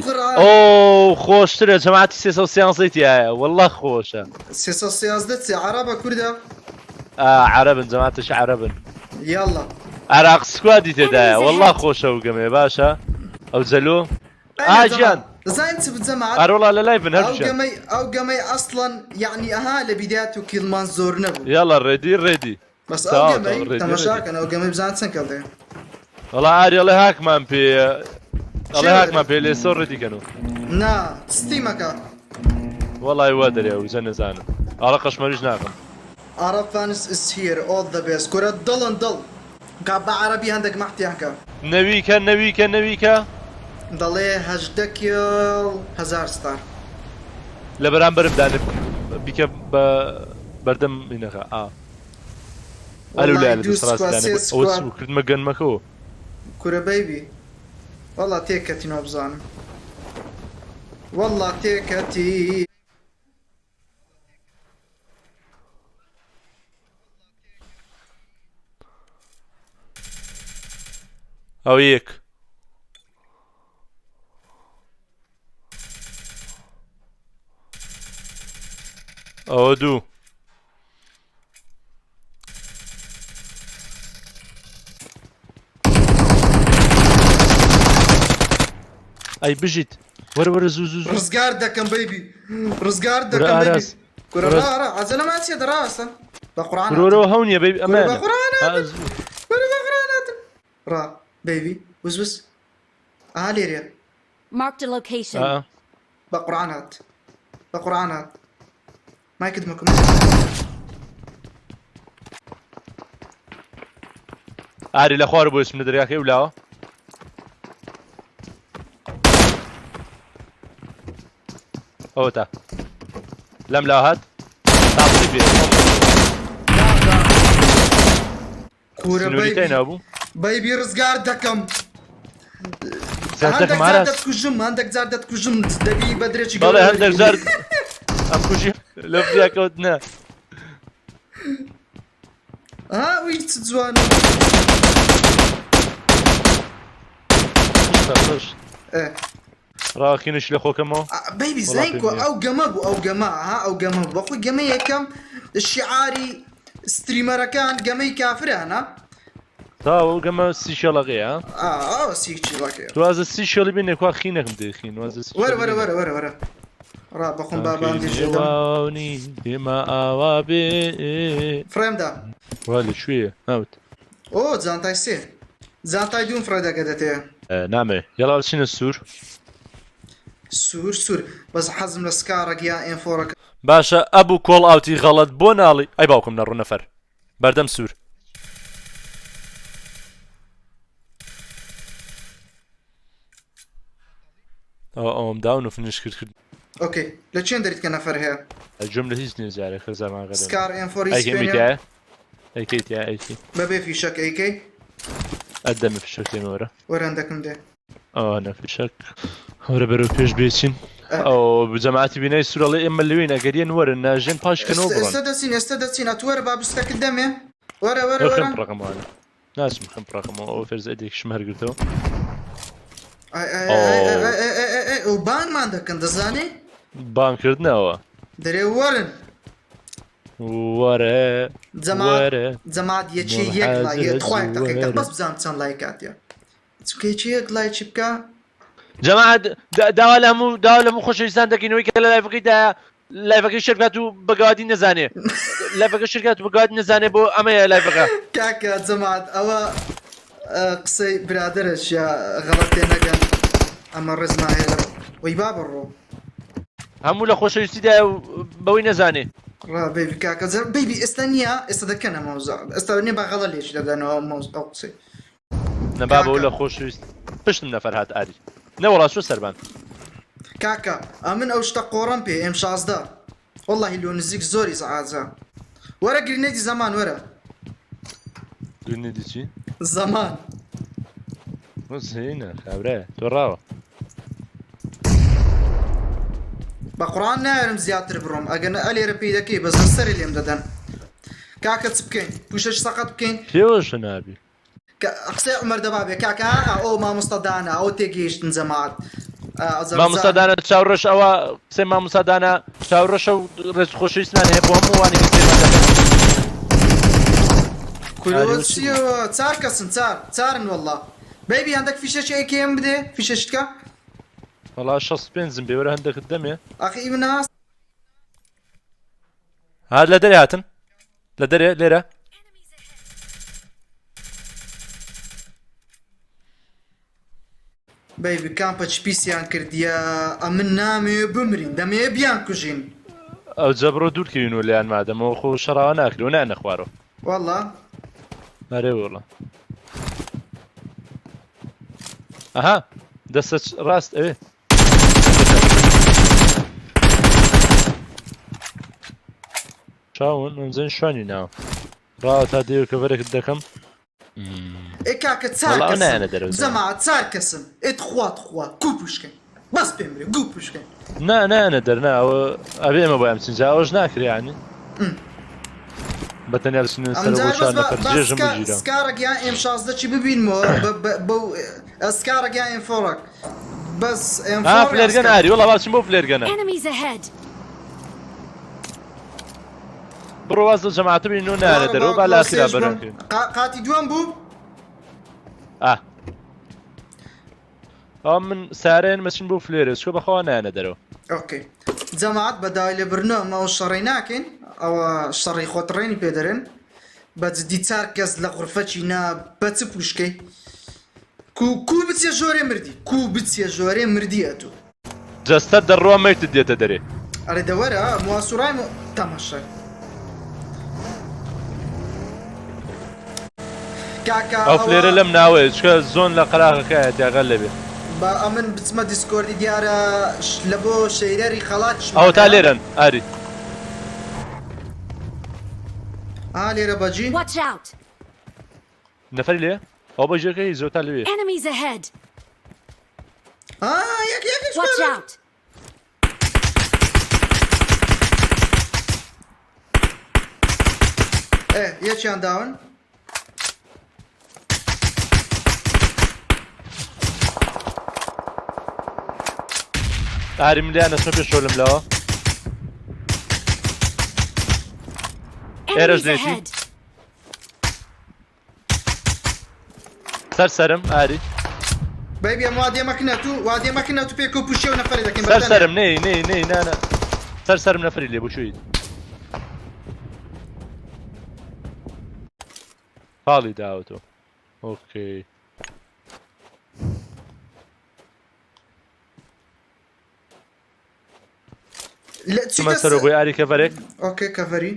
قورآن ئەو خۆشترە جەماعەتی 313 تایە وەڵڵا خۆشە 313 چی عربە کوردە عەرەبن جەماعەتش عەرەبن يلا عراق سکوادی تێدایە وەڵڵا خۆشە و گەمێ باشە ئەو جەلۆ ئاجیان زين تبت جماعة ئارۆڵا لە لای بن او هەرجان قمي او قمي اصلا يعني اها لبدايته كيلمان زور نبو یاڵا ڕێدی بس تمام، او تمام، قمي ريدي، تماشاك انا او قمي بزان سنكل وەڵا ئاری ئەڵێ هاکمان پێ ئەڵێ هاکمان پێ لێ سۆ ڕێدیکەن و نا ستيمكا وەڵای وا دەرێ و زە نەزانم ئاڵە قەشمەریش ناکەم عرب فانس is here all the best كرة ضل قابع عربي عندك محتيانكا نەویکە ضلي هجدكيل هزار ستار لە بەرامبەرمدا بیکە بە بەردەم مینەکە ئەلو لای لە ئەو کردمە گەنمەکەەوە كرة بيبي والله تيكتي نوبزان والله تيكتي ئەو یەک ئەوە دوو ئەی بژیت وەرە زوو رزقار دكم بيبي رزقار ورا دكم بيبي أراس. كرة ورا- را عزلة ما تسيد راسا بقرآن ورۆرەوە هەونیە بەی ئەمانە بقرآن را بيبي وز ليريا Marked a location. بقرآنات ما يكدمكم ئاری لە خوار بۆ اسم لە دەریاکەی ولاوە ئەوە تا لەم لاو هات تاقی بێ كورة سنووریتای بيبي نابوو بيبي رزقار دكم زەردەک عندك ماراس زاردة كوجم عندك زاردة كوجم دبي بدريتش بەڵێ هەندێک زار ئەم کوژی لە فریاکەوتنە ها ويش تزوان ايه ڕاکینش لە خۆکەمەوە بيبي والله زينكو فيلم او قمبو او قما او قمبو بخوي قمي كم الشعاري ستريمر كان قمي كافر انا تاوە گەمە سی شەڵەقەیە سيكشي لك توازە سی شەڵی بێنێ خوا خینەکەم دێخین ورا را بخون بابا عندي جدا جداونی دێمە ئاوا بێ فريم دا وا لە شوێیە ناوت او زانتاي سي زانتاي دون فريدا قدتي نامێ یاڵا چینە سور بس حزم لسكارك يا ان فورك باشە ئەبوو کۆڵ ئاوتی غەڵەت بۆ ناڵی ئەی باوکم نە ڕوونەفەر بەردەم سوور ئەوم داون و فنیش کرد اوكي لتشين دريت كنفر هي جملە هیچ نێزارێ خزانان غەدە سكار ان فور ئەیکەم اسبانيا بیتایە ئەیکەیتیا ئەیکی ببي في شك اي كي ئەدەمە فشەکەینەوەرە ورا عندكم ده نەفشەک هەورە بەرەو پێش بێچین ئەو جەماعەتی بینای سوورەڵی ئێمە لەوێن ئەگەریان وەرن ناژێن پاشکەنەوە بڕۆن استدسين اتور باب استقدامي ورا خم ڕقموانە ناچم خم ڕقمەوە ئەو فێرز ئەدێکشم هەرگرتەوە وبان ما عندك انت زاني بانکردنەوە دري ورن وەرە زماد يجي يك تخويك دقيقة بس بزام تسان لايكات يا تسكي يك لايك شبكا جەماعەت داوا لە هەموو خۆشەویستان دەکەینەوەی کە لە لایڤەکەی شرکات و بەگاوادی نەزانێ لایڤەکە شرکات و بەگاوادی نەزانێ بۆ ئەمەیە لایڤەکە كاكا زماد او قصي برادرش يا غلطي نقل اما الرزمة هيلا ويباب الرو هەموو لە خۆشەویستیدا بەوەی نەزانێ را بيبي كاكا بيبي استنيا استذكرنا موضوع استنيا بغلط ليش لانه موضوع قصي نەبا بەو لە خۆشەویست پشتم نەفەر هات ئاری نەوەڵا شو سەربان كاكا امن اوشتا قورن بي ام 16 والله لو نزيك زوري ساعات ورا جرينيدي زمان ورا گرنێدی چی؟ زمان هینە خابرایە تۆ ڕاوە بقران نارم زيادة بروم اجن الي ربيدكي بس نصر اليوم ددن كاكا تسبكين بوشش سقط بكين پێوەشە نابی اقصي عمر دبابي كاكا او ما مستدانا او تيجيش تنزمات مامۆستادانە چاوڕۆژ ئەوە قسەی مامۆستادانە چاوڕۆشە و ڕێز خۆشەویستمان هەیە بۆ هەمووانی کورۆسیەوە چار کەسن چارن وەڵڵا بەیبی هەندێک فیشەش ئەیکێم بدێ فیشەشتکە وەڵا 65 بێوەرە هەندێکت دەمێ ئەخی ئیبن هاست هات لە دەرێ هاتن لە دەرێ لێرە بەیبی کامپە چ پیسیان کردیە ئەمن نامێ بمرین دەمێ بیان کوژین ئەو جەبڕۆ دوورکەوین و لیان مادەمەوە خۆ شەڕاوە ناکرێ و نانە خوارەوە وەڵڵا ئەرێ وەڵە ئەها دەستە ڕاست ئەوێ چاون ئەمزەن شوانی ناوە ڕاوە تا دێو کەڤەرێکت دەکەم ئێ کاکە چار کەسن جەماعەت چار کەسن ئێت خوات خوا کو پوشکەن بەس پێم برێ گوو پوشکەن نانە دەرنا ئەوە ئەبێ ئەمە بۆ ئەم چنجا ئەوەش ناکرێنی بەتەنیا بچنە سەر بۆ چوار نەفەر جێژم بگیرەوە سکارێکیان ئێم 16 چی ببینمەوە بەو سکارێکیان ئێم فۆڕک بەس ئێم فلێرگەن ئاری وەڵا باچم بۆ فلێرگەنە Enemies ahead. بڕۆ واز لە جەماعەتە بین و نانە دەرەوە با لە ئاخیرا بەرەکەین قاتی دووەم بوو ئەو من سارێن مەچین بۆ فلێرە چکۆ بەخوا نانە دەرەوە ئۆکەی جەماعەت بەداوای لە برنەوە ئەوە شەڕی ناکەین ئەوە شەڕی خۆتڕێنی پێدەرێن بەجددی چار کەس لە غورفەچی نا بەچ پوشکەی کو بچێ ژۆرێ مردی کو بچێ ژۆرێ مردیە تو جەستە دەڕۆ مەیتت دێتە دەرێ ئەرێ دەوەرە مواسوڕای تەماشای کاکە ئەو فلێرە لەم ناوەیە چکە زۆن لە قەراغەکەیە داگەل لەبێ بە ئەمن بچمە دیسکۆردی دیارە لە بۆ شەیرەری خەڵات ئەو تا لێرەن ئاری لێرە بەجی Watch out. نەفەری لێ ئەو بەژێکەی زۆر تا لەوێ Enemies ahead. یەکیش Watch out. یەکیان داون ئاری ملیانە سۆ پێش شۆلم لەوە Enemies There's Nancy. ahead. سەرسەرم ئاری بەیبی ئەم وادێ مەکنە تو پێک و پوشێ و نەفەری دەکەین سەرسەرم نەی نانە سەرسەرم نەفەری لێ بچوویت پاڵی داوەتەوە ئۆکەی چمە سەرۆ بۆی ئاری کەڤەرێک ئۆکەی کەڤەری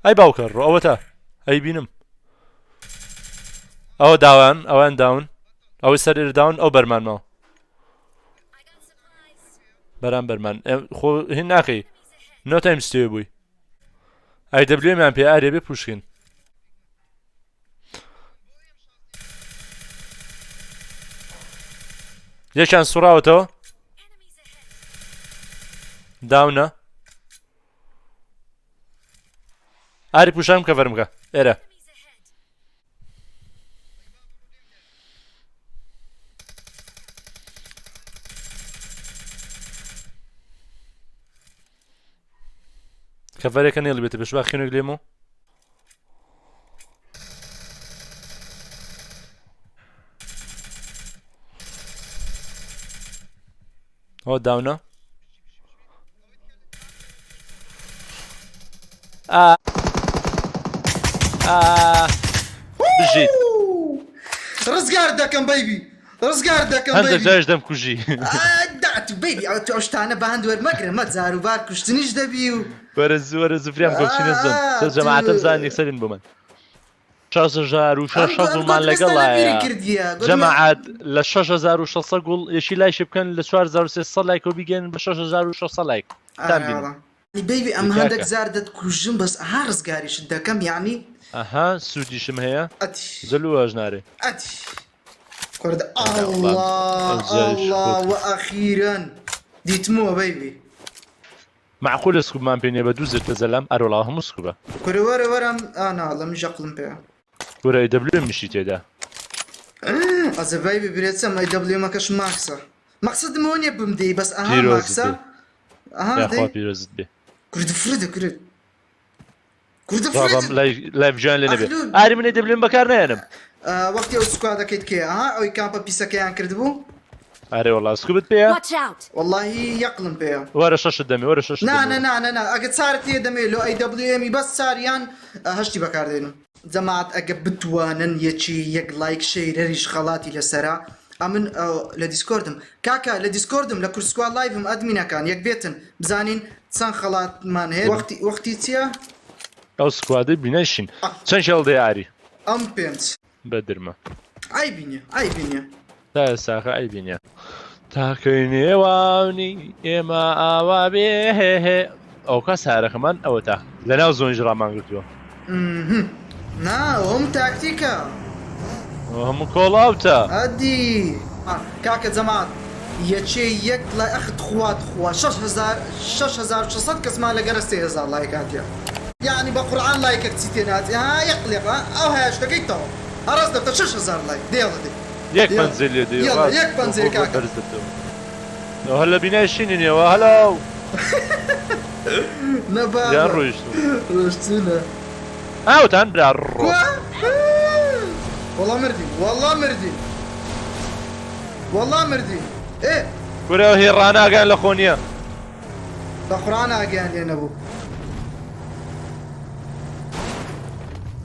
ئەی باوکە ڕۆ ئەوە تا ئەی بینم ئەوە داوان ئەوان داون ئەوەی سەر داون ئەو بەرمانمەوە بەرام بەرمان خۆ هین ناکەی نۆتایم ستێ بووی ئای دەبلێمان پێ ئارێ بێ پوشکین یەکیان سوڕاوەتەوە داونە ئاری پوشانم کە بەرمکە ئێرە کەڤەرێکە نێڵ بێتە پێش با خێنێک لێمەوە ئەوە داونە بژیت ڕزگار دەکەم بەیبی ڕزگار دەکەم هەندێک جایش دەم کوژی داتو بەیبی ئەو شتانە بە هەند وەرمەگرن مە جاروبار کوشتنیش دەبی و وەرە زفریام کۆچینە زۆن سەر جەماعەتم زان یەکسەرین بۆ من 6,600 مان لەگەڵایە جەماعەت لە 6,600 گوڵ یەشی لایشی بکەن لە 4,300 لایک و بیگەن بە 6,600 لایک بەیبی ئەم هەندێک زار دەتکوژم بەس ئەها ڕزگاریشت دەکەم یعنی ئەها سوودیشم هەیە زەلووەژ نارێ کورد الله وأخيرا دیتمەوە بەیبی معقولە سکوبمان پێ نییە بە دوو زرتە زەلام ئەرۆڵا هەموو سکوبە کورە وەرە وەرم ناڵم ژەقلم پێ وەرە دەبلێ میشی تێدا ئەزەبای ببرێتم ئەی دەبلێمەکەش ماکسە مەقسەدم ئەوە نییە بمدەی بەس ئەها پیرۆزت ماکسە بێ. ئەها یاخوا دەی پیرۆزت بێ کوردفرە دەکرێت بابام کوردفرە لایڤ جوان لێ نەبێ ئەخلول. ئاری منێ دەبلێن بەکار نایەنم وەختی ئەو سوکا دەکەیت کێ ئەها ئەوی کامپە پیسەکەیان کردبوو ئارێ وەڵا سکوبت پێیە Watch out! واللهی یەقلم پێە وەرە شەشت دەمێ وەرە شەش نا ئەگە چارت لێ دەمێ لۆ ئەی دەبلێمی بەس چاریان هەشتی بەکاردێنم جەماعەت ئەگە بتوانن یەکی یەک لایک شەیرەریش خەڵاتی لەسەرا ئەمن لە دیسکۆردم کاکە لە دیسکۆردم لە کورسکوا لایڤم ئەدمینەکان یەک بێتن بزانین چەند خەڵاتمان هەیە وەختی چییە؟ ئەو سکوادە بینەشین چەند شەڵ دێ ئاری ئەم پێنج بەدرمە ئای بینێ تا ساخە ئەی بینە تاکەی نێوانی ئێمە ئاوا بێ هێ ئەو کە سارەخەمان ئەوە تا لەناو زۆنج ڕامانگرتووە نا ئەوم تاکتیکە هەموو کۆڵاوتە ئەدی کاکە جەماعەت یەکێ یەک لای ئەخت خوات خوا 6600 کەسمان لەگەرە 3000 لایک هاتیە یعنی بە قورعان لایکە چی تێناتی ها یەقلێق ئەو هەیەش دەکەیتەوە هەڕاز دەبتە 6000 لایک دێڵە دێ یەک پەنجە لێ دێ یەڵا، یەک پەنجەیە کاکە. ئەو هەر لە بینایشینینەوە هەلاو نەبا یان ڕۆیشتو ڕۆشتونە ئاوتان برا ڕۆ والله مردین گورەوە هێ ڕاناگەیان لە خۆنیە بە قورعان ئاگیان لێ نەبوو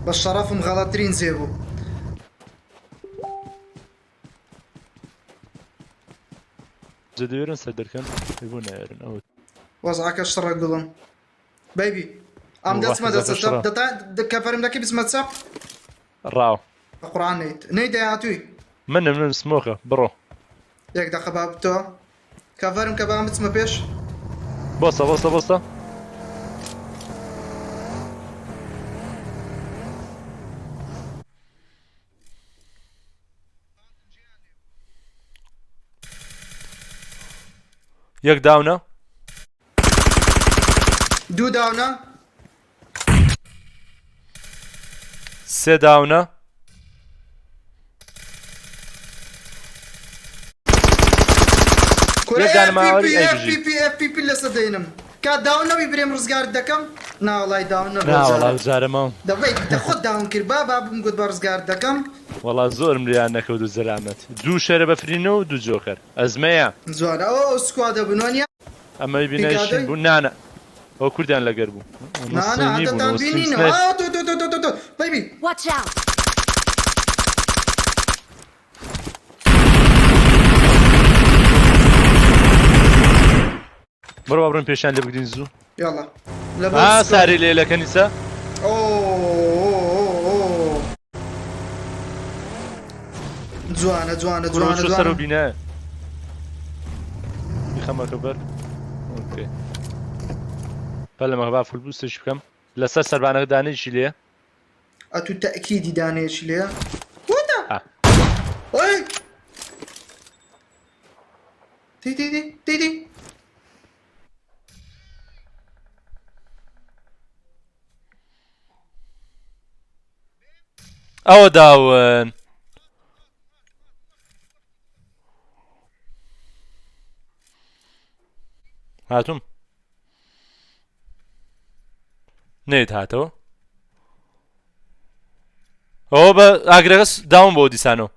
بە شەڕەفم غەڵەترین جێ بوو جدوێرن سەردەرکەن بوو نایرن ئەوە وەزعەکە شڕە گوڵم بەیبی ئەم دەستمە کەفەرم دەکەی بسمە چەپ ڕاو بە قورعان نەی دەیاتووی من سمۆکە بڕۆ یەک دەقە با بتۆ کەفەرم کە بام بچمە پێش بۆسە یەک داونە دوو داونە سێ داونە FPP لەسە دەینم کا داونەوی برێم ڕزگارت دەکەم ناوەڵای داونە ناوەڵا جارەمە دەبەی خۆت داون کرد با بم گوت بە ڕزگارت دەکەم وەڵا زۆرم لیان نەکەوت و زەرامەت دوو شەرە بەفرینەوە و دوو جۆکەر ئەزمەیە جوانە ئەو سکوادە بنوانە ئەمەی بینایشین بوو نانە ئەو کوردیان لەگەر بوو نانەدەتان بینینەوە بەیبی Watch out! بڕۆ بڕۆن پێشان لێ بگرین زوو یاڵا ساری لێ لە کەنیسە جوانە سەر و بینە خەمەکە بەر بە لە مەغبا فول بوستش بکەم لەسەر سەربانەکە دانێکی لێ ئەتو تەکیدی دانێشی لێ دیدی ئەوە داون هاتووم نێت هاتەوە ئەوە بە ئاگرەکەس داوم بۆ دیسانەوە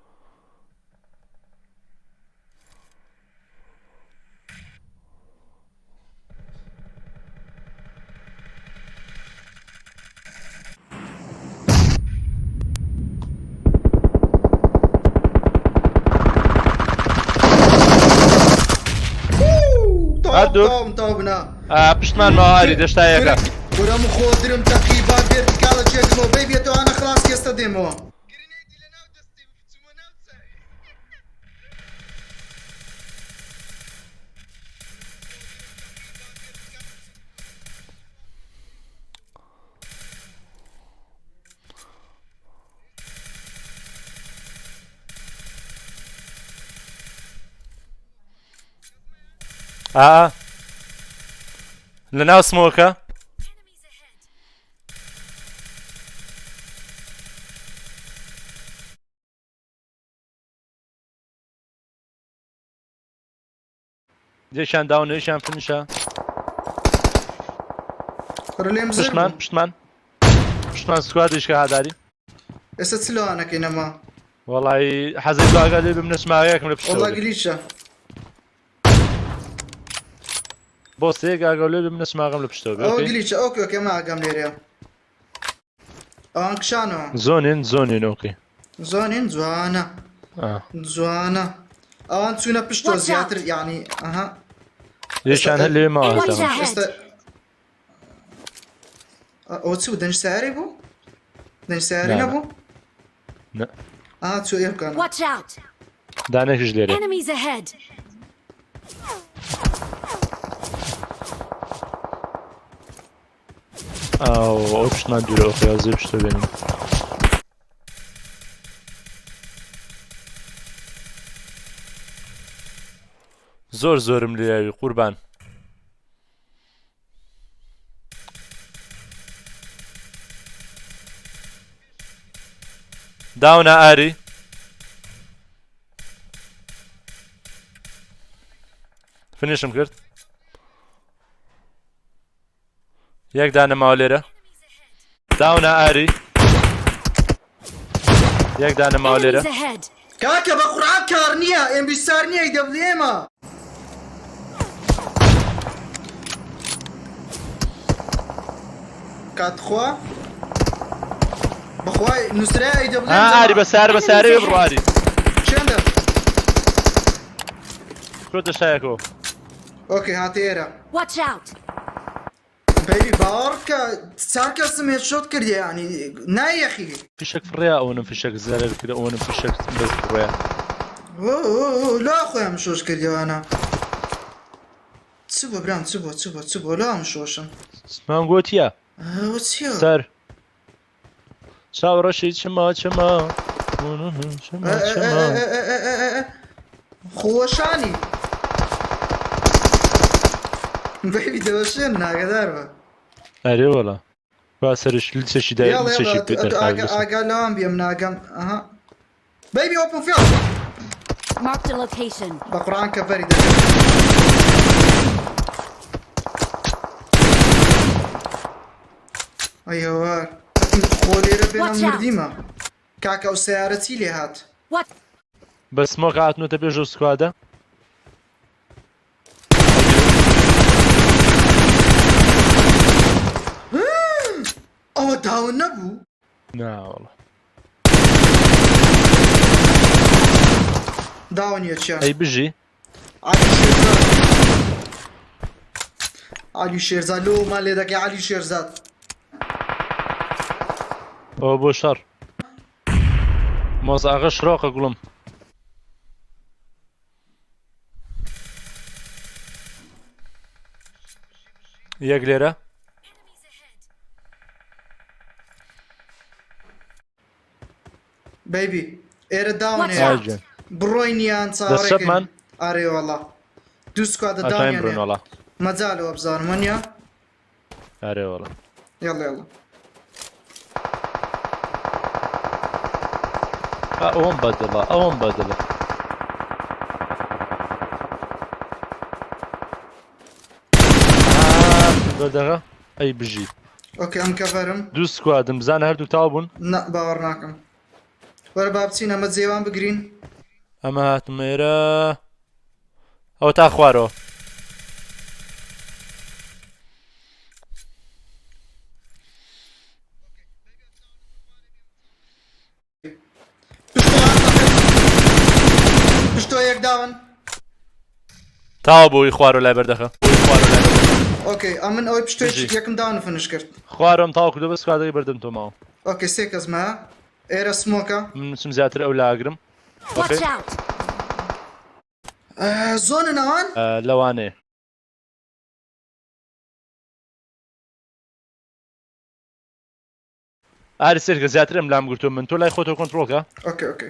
پشتمان ماواری دەشتا یەکە وەرەم خۆدرم تەقیبا بێرتیکاڵە چێکمەوە بەی بێتەوە ئەنە خلاص کێستە دێمەوە لە ناو سمۆکە یەکیان داونە یەکیان فنیشە لێم زر پشتمان بوو. پشتمان سکوادیشکە هاداری ئێستا چ لەوانەکەی نەما وەڵی حەزەی باگا لێ بمنە سماغەیەکم لە وەڵا پشتەوە گلیچە بۆ سێک ئاگا لێ بمنە سماغم لە پشتەوە ئەوە گلیچە ئۆکێ ئەمە ئاگام لێرەیە ئەوان کشانەوە زۆنین ئۆکەی زۆنین جوانە جوانە ئەوان چوونە پشتەوە Watch out. زیاتر یعنی ئەها یەکیان هەر لێ ماوە Watch هەتاوە out. ئێستا ئەوە چوو دەنج سیاری بوو دەنج سیاری نا. نەبوو نە چوو ئێوکانە Watch out. دانێکیش لێرە Enemies ahead. ئەو پشتمان دوورە ئۆکەی زێ پشتە بێنین زۆرم لێوی قوربان داونە ئاری فنیشم کرد یەک دانە ماوە لێرە داونە ئاری یەک دانە ماوە لێرە Enemies ahead. کاکە بە قورعان کار نییە ئێم بیستار نییە دەبڵێمە کاتخوا بەخوای نووسرای دەبڵێم ئاری بەسارە بڕواری چێندە کۆتە شایەکەوە ئۆکێ هاتێرە Watch out. بەیبی باوەڕکە چار کەسم هێدشۆت کردی ینی نایەخی فیشک فڕێ ئەوەنم فیشک زەرەر کرد ئەوەنم فیشک بەس فڕێ لا خۆیان شۆش کردیوانە چ بۆ برام چ بۆ لام شۆشم سمان گۆتیە ئەوە چیە سەر چاوەڕەشی چما خۆشانی بەیبی دەوەشێن ناگەدار بە ئەرێ وەڵا با سەرش لچەشی دای لچەشی ئاگا لەوان بێم ناگەم ئەها بەیبی ئۆپن فیڵ Marked a location. بە قورعان کە بەری دەکەم ئەیەوە خۆ لێرە بێنم Watch out. مردیمە کاکە ئەو سیارە چی لێ هات What? بە سمۆک هاتنۆتە پێش ئەو سکوادە ئەوە داون نەبوو ناوەڵە داونیە چیە ئەی بژی علی شێرزاد لۆمان لێ دەکەی علی شێرزاد ئەوە بۆ شەڕ مۆزاغە شڕۆقە گوڵم یەک لێرە بەیبی ئێرە داون Watch هەیە out. بڕۆینیان دەسەتمان ئارێ وەڵا دوو سکوادە ئەتایم داونیان برن وەڵا مەجالەوە بزانمەنیە ئەرێ وەڵا یاڵێ ئەوەم بەدڵە بەردەغە ئەی بژی ئۆکێ ئەم کەڤەرم دوو سکوادم بزانە هەردوو تاو بوون نە باوەڕ ناکەم وەرە با بچین ئەمە جێوان بگرین ئەمە هاتمێرە ئەوە تا خوارەوە پشتۆ یەک داون تاو بۆی خوارە لای بەردەخە ئۆکێ ئەمن ئەوەی پشتۆی بژی. یەکم داون فنش کرد خوارم تاو کردو بە سکوادەکەی بەردەم تۆماوە ئۆکێ سێ کەسمە ئێرە سمۆکە من چم زیاتر ئەو لاگرم Watch out. زۆنە ناوان لەوانەیە ئاری سێرکە زیاتر ئەم لام گرتو من تۆ لای خۆتۆ کۆنتڕۆڵکە ئۆکێ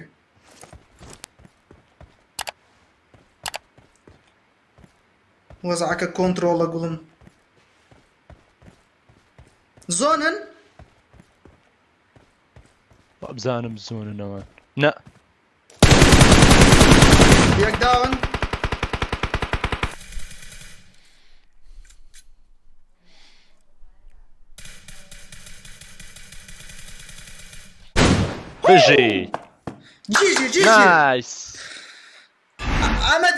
وەزعەکە کۆنتڕۆڵە گوڵم زۆنن بزانم زۆننەوە نە یەک داون بژی جيجي جيجي نایس ئەمە